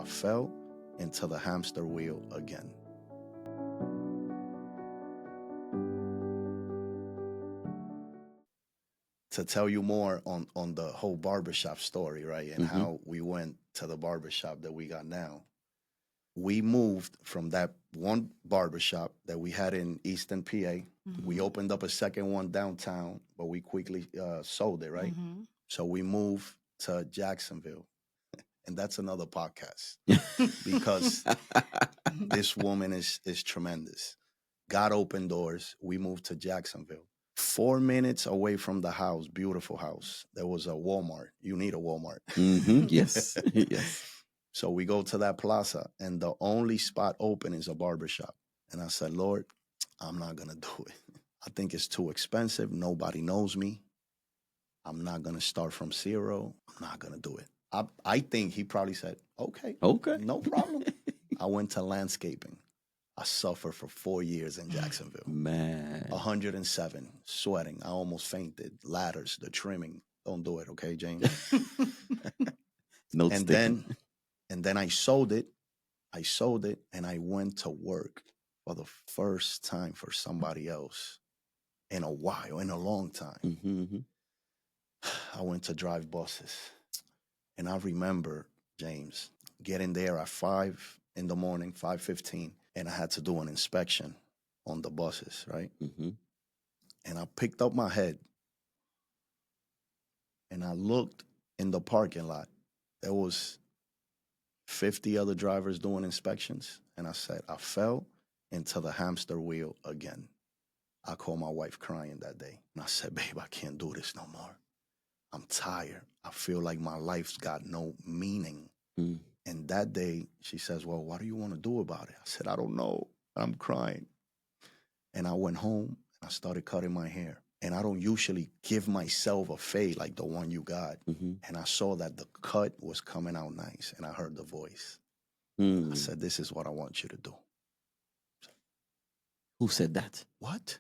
fell into the hamster wheel again. To tell you more on the whole barbershop story, right? And how we went to the barbershop that we got now. We moved from that one barbershop that we had in Eastern PA. We opened up a second one downtown, but we quickly sold it, right? So we moved to Jacksonville. And that's another podcast because this woman is tremendous. God opened doors. We moved to Jacksonville. 4 minutes away from the house, beautiful house, there was a Walmart. You need a Walmart. Yes. Yes. So we go to that plaza, and the only spot open is a barbershop. And I said, Lord, I'm not going to do it. I think it's too expensive. Nobody knows me. I'm not going to start from zero. I'm not going to do it. I think he probably said, okay, no problem. I went to landscaping. I suffered for 4 years in Jacksonville. Man. 107, sweating. I almost fainted. Ladders, the trimming. Don't do it, okay, James? No and then I sold it. I sold it, and I went to work for the first time for somebody else in a while, in a long time. I went to drive buses. And I remember, James, getting there at 5 in the morning, 5:15, and I had to do an inspection on the buses, right? And I picked up my head, and I looked in the parking lot. There was 50 other drivers doing inspections, and I said, I fell into the hamster wheel again. I called my wife crying that day, and I said, babe, I can't do this no more. I'm tired. I feel like my life's got no meaning. And that day, she says, well, what do you want to do about it? I said, I don't know. I'm crying. And I went home, and I started cutting my hair. And I don't usually give myself a fade like the one you got. And I saw that the cut was coming out nice, and I heard the voice. I said, this is what I want you to do. Who said that? What?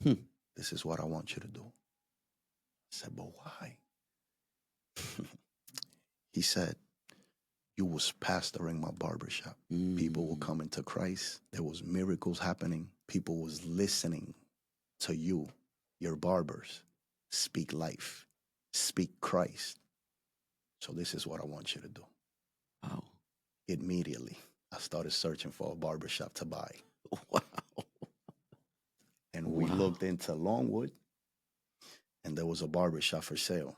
This is what I want you to do. I said, but why? He said, you was pastoring my barbershop. People were coming to Christ. There was miracles happening. People was listening to you, your barbers, speak life, speak Christ. So this is what I want you to do. Wow. Immediately, I started searching for a barbershop to buy. Wow. And we looked into Longwood, and there was a barbershop for sale.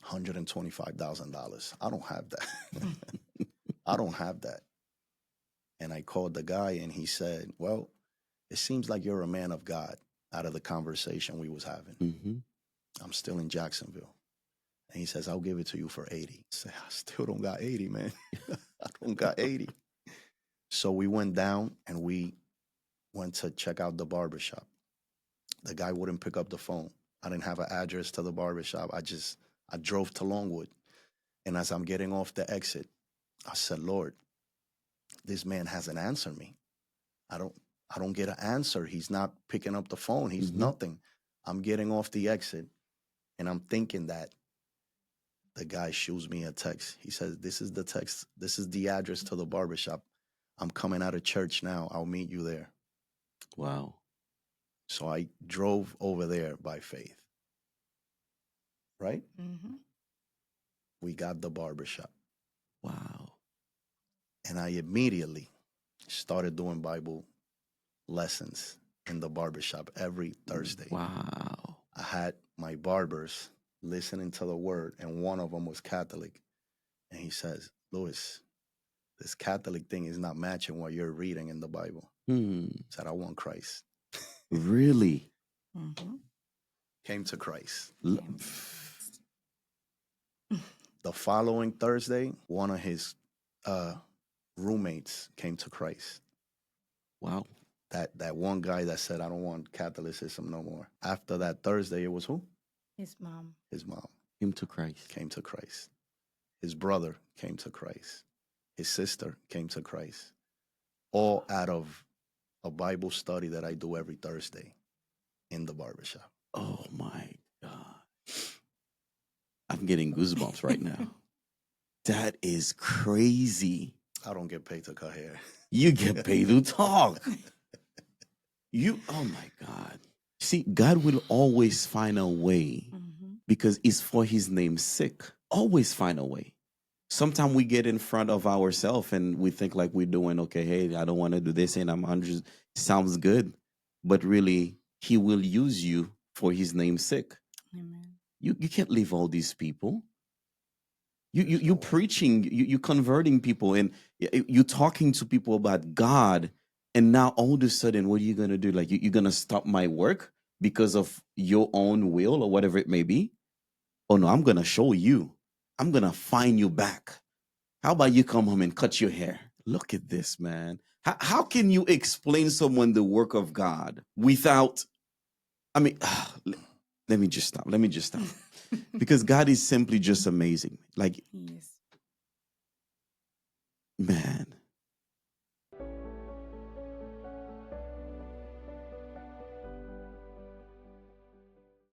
$125,000. I don't have that. I don't have that. And I called the guy, and he said, well, it seems like you're a man of God out of the conversation we was having. I'm still in Jacksonville. And he says, I'll give it to you for 80. I said, I still don't got 80, man. I don't got 80. So we went down, and we went to check out the barbershop. The guy wouldn't pick up the phone. I didn't have an address to the barbershop. I drove to Longwood. And as I'm getting off the exit, I said, Lord, this man hasn't answered me. I don't get an answer. He's not picking up the phone. He's nothing. I'm getting off the exit, and I'm thinking that the guy shoots me a text. He says, this is the text. This is the address to the barbershop. I'm coming out of church now. I'll meet you there. Wow. So I drove over there by faith. Right? We got the barbershop. Wow. And I immediately started doing Bible lessons in the barbershop every Thursday. Wow. I had my barbers listening to the word, and one of them was Catholic. And he says, Louis, this Catholic thing is not matching what you're reading in the Bible. He said, I want Christ. Really? Came to Christ. The following Thursday, one of his roommates came to Christ. Wow. That one guy that said, I don't want Catholicism no more. After that Thursday, it was who? His mom. His mom. Him to Christ. Came to Christ. His brother came to Christ. His sister came to Christ. All out of a Bible study that I do every Thursday in the barbershop. Oh, my God. I'm getting goosebumps right now. That is crazy. I don't get paid to cut hair. You get paid to talk. Oh my God. See, God will always find a way because it's for his name's sake. Always find a way. Sometimes we get in front of ourselves and we think like we're doing okay. Hey, I don't want to do this, and I'm just sounds good, but really, he will use you for his name's sake. Amen. You can't leave all these people. You preaching, you converting people, and you talking to people about God, and now all of a sudden, what are you gonna do? Like you're gonna stop my work because of your own will or whatever it may be? Oh no, I'm gonna show you. I'm gonna find you back. How about you come home and cut your hair? Look at this, man. How can you explain someone the work of God without? I mean, let me just stop. Let me just stop. Because God is simply just amazing. Like, Yes. man,